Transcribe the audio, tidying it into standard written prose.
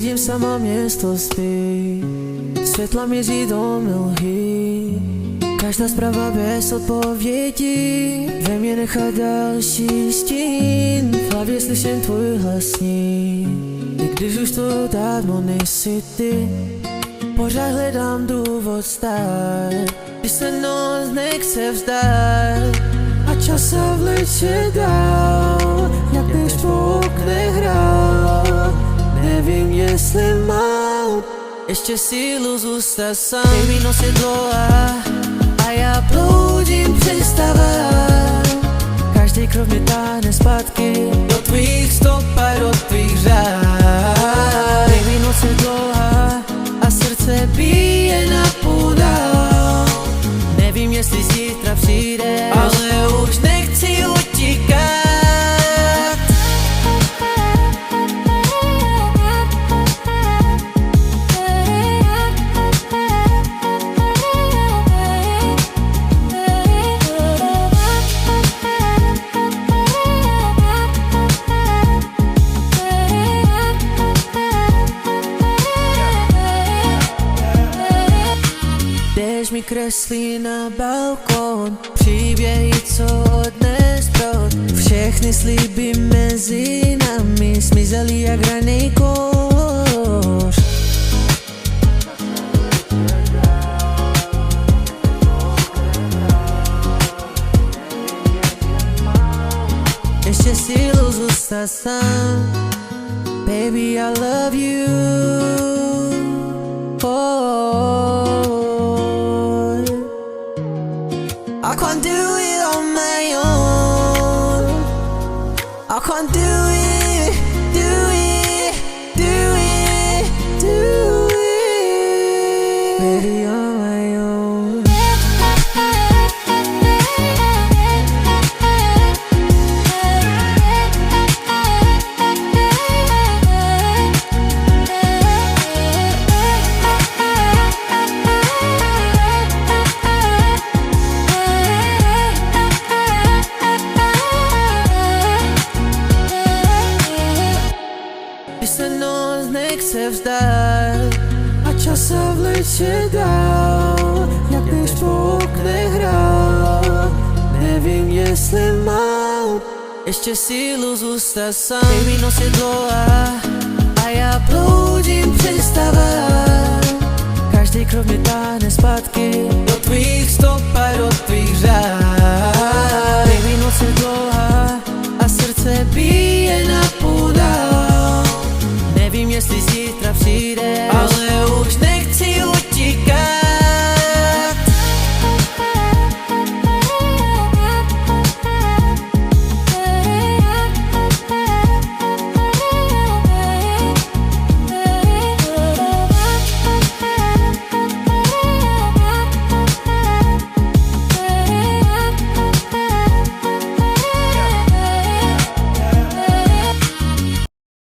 Sedím sama, město spí, světla míří do mlhy. Každá zpráva bez odpovědi ve mně nechá další stín. V hlavě slyším tvůj hlasní, i když už to dávno nejsi ty. Pořád hledám důvod stát, když se noc nechce vzdát a čas se vleče dál, jak když po oknech hrál. Nevím, jestli mám ještě sílu zůstat sám. Baby, noc je dlouhá a já bloudím přes stavách. Každý krok mě táhne zpátky do tvých stop a do tvých řád. Baby, noc je dlouhá a srdce bije na půl dál. Nevím, jestli zítra přijde, ale už nechci utíkat. Déšť mi kreslí na balkón příběhy, co dnes prot. Všechny sliby mezi námi zmizely jak ranej koš. Ještě sílu zůstat sám. Baby, I love you. I can't do it on my own. I can't do it, do it, do it, do it, baby, on my own. Když se noc nechce vzdát a čas se vleče dál, jak když po oknech hrál. Nevím, jestli mám ještě sílu zůstat sám. Baby, noc je dlouhá a já bloudím přes stavách. Každý krok mě táhne zpátky do tvých stop a do tvých řád. Baby, noc je dlouhá a srdce bije na půl dál. Nevím, jestli zítra přijde, ale už nechci utíkat.